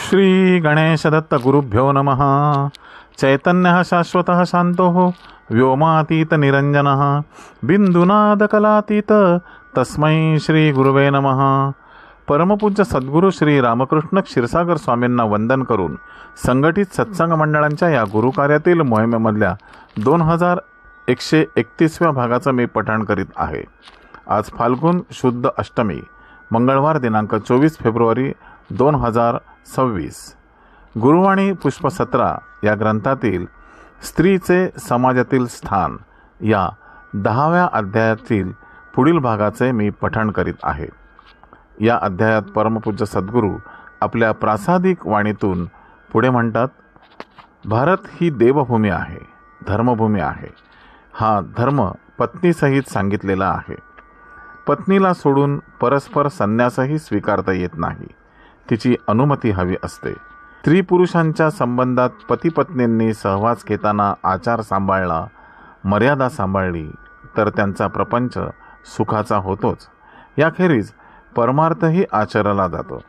श्री गणेश दत्त गुरुभ्यो नमः। चैतन्यः शाश्वतः शान्तः व्योमातीत निरञ्जनः बिंदुनादकलातीत तस्मै श्री गुरुवे नमः। परमपूज्य सद्गुरू श्री रामकृष्ण क्षीरसागर स्वामींना वंदन करून संघटित सत्संग मंडळांच्या या गुरुकार्यातील मोहिमेमधल्या 2131व्या भागाचं मी पठण करीत आहे। आज फाल्गुन शुद्ध अष्टमी मंगळवार दिनांक 24 फेब्रुवारी 2026। गुरुवाणी पुष्प 17 या ग्रंथातील स्त्रीचे समाजातील स्थान या 10व्या अध्यायातील पुढील भागाचे मी पठण करीत आहे। या अध्यायात परमपूज्य सद्गुरू आपल्या प्रासादिक वाणीतून पुढे म्हणतात, भारत ही देवभूमी आहे, धर्मभूमी आहे। हा धर्म पत्नीसहित सांगितलेला आहे। पत्नीला सोडून परस्पर संन्यासही स्वीकारता येत नाही, तिची अनुमती हवी असते। स्त्री पुरुषांच्या संबंधात पती पत्नींनी सहवास घेताना आचार सांभाळला, मर्यादा सांभाळली तर त्यांचा प्रपंच सुखाचा होतोच, याखेरीज परमार्थही आचरला जातो।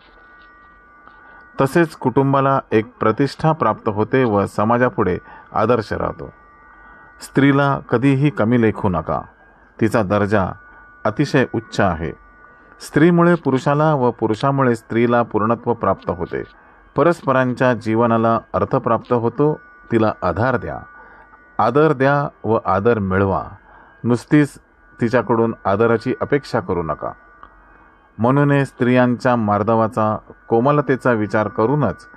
तसेच कुटुंबाला एक प्रतिष्ठा प्राप्त होते व समाजापुढे आदर्श राहतो। स्त्रीला कधीही कमी लेखू नका, तिचा दर्जा अतिशय उच्च आहे। स्त्रीमुळे पुरुषाला व पुरुषामुळे स्त्रीला पूर्णत्व प्राप्त होते। परस्परांच्या जीवनाला अर्थ प्राप्त होतो। तिला आधार द्या, आदर द्या व आदर मिळवा। नुसतीच तिच्याकडून आदराची अपेक्षा करू नका। म्हणून स्त्रियांच्या मार्दवाचा, कोमलतेचा विचार करूनच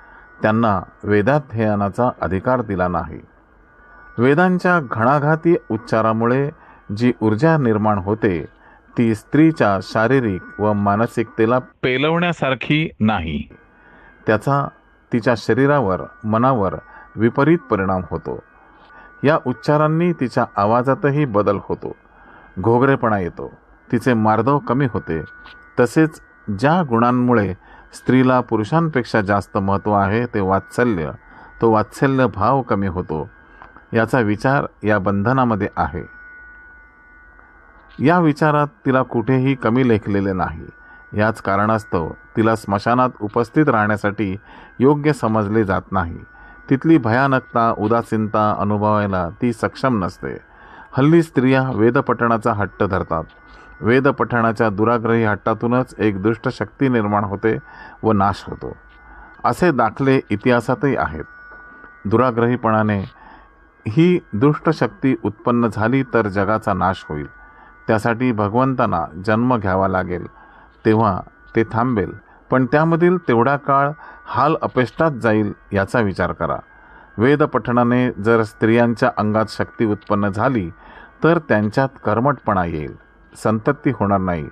त्यांना वेदाध्ययनाचा अधिकार दिला नाही। वेदांच्या घणाघाती उच्चारामुळे जी ऊर्जा निर्माण होते ती स्त्रीच्या शारीरिक व मानसिकतेला पेलवण्यासारखी नाही। त्याचा तिच्या शरीरावर, मनावर विपरीत परिणाम होतो। या उच्चारांनी तिच्या आवाजातही बदल होतो, घोगरेपणा येतो, तिचे मार्दव कमी होते। तसेच ज्या गुणांमुळे स्त्रीला पुरुषांपेक्षा जास्त महत्त्व आहे ते वात्सल्य, तो वात्सल्य भाव कमी होतो। याचा विचार या बंधनामध्ये आहे। या विचारात तिला कुठेही कमी लेखलेले नाही। याच कारणास्तव तिला स्मशानात उपस्थित राहण्यासाठी योग्य समजले जात नाही। तिथली भयानकता, उदासीनता अनुभवायला ती सक्षम नसते। हल्ली स्त्रिया वेदपठणाचा हट्ट धरतात। वेदपठणाच्या दुराग्रही हट्टातूनच एक दुष्ट शक्ती निर्माण होते व नाश होतो, असे दाखले इतिहासातही आहेत। दुराग्रहीपणाने ही दुष्ट शक्ती उत्पन्न झाली तर जगाचा नाश होईल। त्यासाठी भगवंतांना जन्म घ्यावा लागेल, तेव्हा ते थांबेल। पण त्यामधील तेवढा काळ हाल अपेष्टात जाईल याचा विचार करा। वेदपठणाने जर स्त्रियांच्या अंगात शक्ती उत्पन्न झाली तर त्यांच्यात कर्मठपणा येईल, संतती होणार नाही।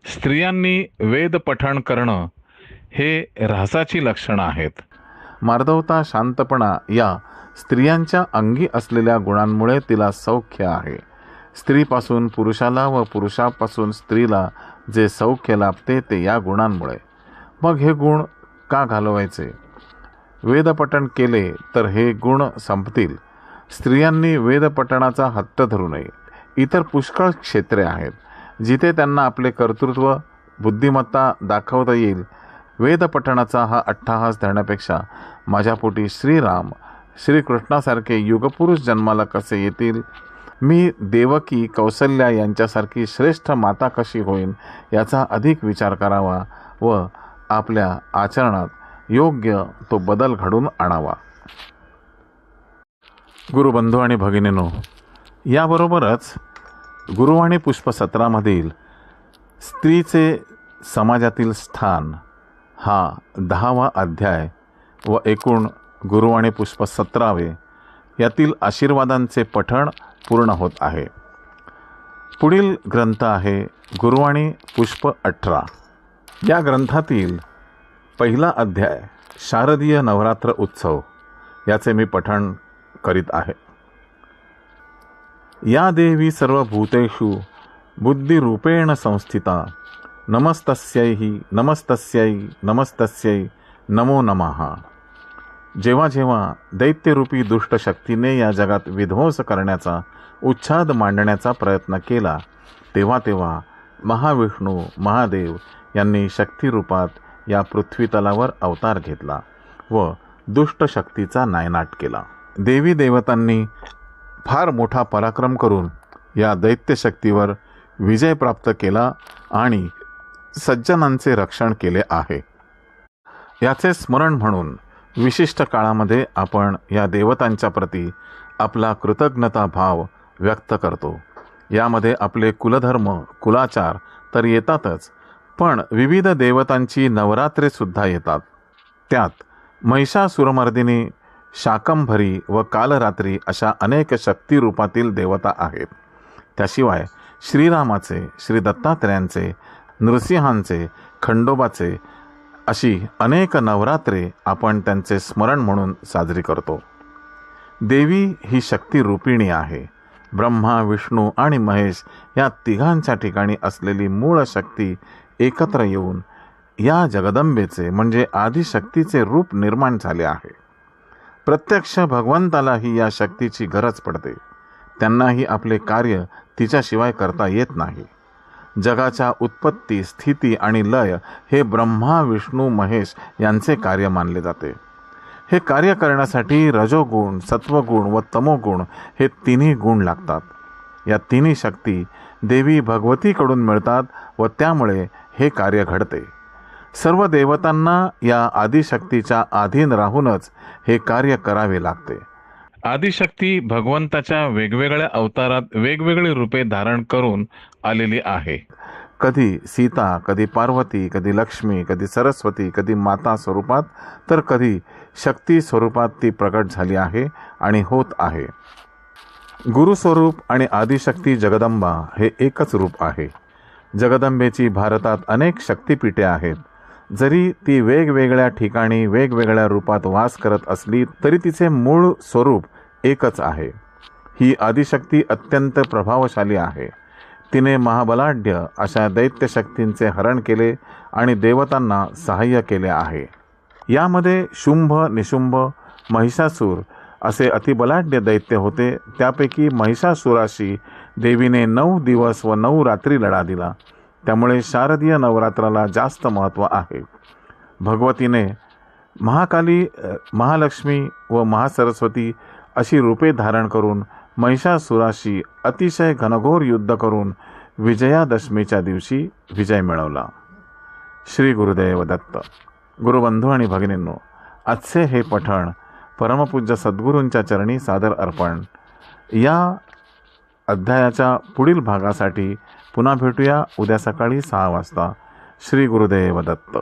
स्त्रियांनी वेदपठण करणं हे ऱ्हासाची लक्षणं आहेत। मार्दवता, शांतपणा या स्त्रियांच्या अंगी असलेल्या गुणांमुळे तिला सौख्य आहे। स्त्रीपासून पुरुषाला व पुरुषापासून स्त्रीला जे सौख्य लाभते ते या गुणांमुळे। मग हे गुण का घालवायचे? वेदपठण केले तर हे गुण संपतील। स्त्रियांनी वेदपठणाचा हट्ट धरू नये। इतर पुष्कळ क्षेत्रे आहेत जिथे त्यांना आपले कर्तृत्व, बुद्धिमत्ता दाखवता येईल। वेदपठणाचा हा अट्टहास धरण्यापेक्षा माझ्या पोटी श्रीराम, श्रीकृष्णासारखे युगपुरुष जन्माला कसे येतील, मी देवकी, कौसल्या यांच्यासारखी श्रेष्ठ माता कशी होईन याचा अधिक विचार करावा व आपल्या आचरणात योग्य तो बदल घडून आणावा। गुरुबंधू आणि भगिनींनो, याबरोबरच गुरुवाणी पुष्प 17 मधील स्त्रीचे समाजातील स्थान हा 10वा अध्याय व एकूण गुरुवाणी पुष्प 17 यातील आशीर्वादांचे पठण पूर्ण होत आहे। पुढील ग्रंथ आहे गुरुवाणी पुष्प 18। या ग्रंथातील पहिला अध्याय शारदीय नवरात्र उत्सव याचे मी पठण करीत आहे। या देवी सर्वभूतेषु बुद्धिरूपेण संस्थिता नमस्तस्यै नमस्तस्यै नमस्तस्यै नमो नमः। जेव्हा जेव्हा दैत्यरूपी दुष्ट शक्तीने या जगात विध्वंस करण्याचा, उच्छाद मांडण्याचा प्रयत्न केला, तेव्हा तेव्हा महाविष्णू, महादेव यांनी शक्तिरूपात या पृथ्वीतलावर अवतार घेतला। व दुष्ट शक्तीचा नायनाट केला. देवी देवतांनी फार मोठा पराक्रम करून या दैत्यशक्तीवर विजय प्राप्त केला आणि सज्जनांचे रक्षण केले आहे. याचे स्मरण म्हणून विशिष्ट काळामध्ये आपण या देवतांच्या प्रती आपला कृतज्ञता भाव व्यक्त करतो. यामध्ये आपले कुलधर्म कुलाचार तर येतातच, पण विविध देवतांची नवरात्रे सुद्धा येतात. त्यात महिषासुरमर्दिनी, शाकंभरी व कालरात्री अशा अनेक शक्तिरूपातील देवता आहेत. त्याशिवाय श्रीरामाचे, श्री दत्तात्रेयांचे, नृसिंहांचे, खंडोबाचे अशी अनेक नवरात्रे आपण त्यांचे स्मरण म्हणून साजरी करतो. देवी ही शक्ती रूपिणी आहे. ब्रह्मा, विष्णू आणि महेश या तिघांच्या ठिकाणी असलेली मूळ शक्ती एकत्र येऊन या जगदंबेचे म्हणजे आदिशक्तीचे रूप निर्माण झाले आहे. प्रत्यक्ष भगवंतालाही या शक्तीची गरज पडते. त्यांनाही आपले कार्य तिच्याशिवाय करता येत नाही. जगाच्या उत्पत्ती, स्थिती आणि लय हे ब्रह्मा, विष्णू, महेश यांचे कार्य मानले जाते. हे कार्य करण्यासाठी रजोगुण, सत्वगुण व तमोगुण हे तिन्ही गुण लागतात. या तिन्ही शक्ती देवी भगवतीकडून मिळतात व त्यामुळे हे कार्य घडते. सर्व देवतांना या आदिशक्तीच्या अधीन राहूनच हे कार्य करावे लागते. आदिशक्ती भगवंताच्या वेगवेगळ्या अवतारात वेगवेगळी रूपे धारण करून आलेली आहे. कधी सीता, कधी पार्वती, कधी लक्ष्मी, कधी सरस्वती, कधी माता स्वरूपात तर कधी शक्ती स्वरूपात ती प्रकट झाली आहे आणि होत आहे. गुरुस्वरूप आणि आदिशक्ती जगदंबा हे एकच रूप आहे. जगदंबेची भारतात अनेक शक्तिपीठे आहेत. जरी ती वेगवेगळ्या ठिकाणी वेगवेगळ्या रूपात वास करत असली तरी तिचे मूळ स्वरूप एकच आहे. ही आदिशक्ती अत्यंत प्रभावशाली आहे. तिने महाबलाढ्य अशा दैत्यशक्तींचे हरण केले आणि देवतांना सहाय्य केले आहे. यामध्ये शुंभ, निशुंभ, महिषासूर असे अतिबलाढ्य दैत्य होते. त्यापैकी महिषासुराशी देवीने 9 दिवस व 9 रात्री लढा दिला. त्यामुळे शारदीय नवरात्राला जास्त महत्त्व आहे. भगवतीने महाकाली, महालक्ष्मी व महासरस्वती अशी रूपे धारण करून महिषासुराशी अतिशय घनघोर युद्ध करून विजयादशमीच्या दिवशी विजय मिळवला. श्री गुरुदेव दत्त. गुरुबंधू आणि भगिनींनो, आजचे हे पठण परमपूज्य सद्गुरूंच्या चरणी सादर अर्पण. या अध्यायाच्या पुढील भागासाठी पुन्हा भेटूया उद्या सकाळी 6 वाजता. श्री गुरुदेव दत्त.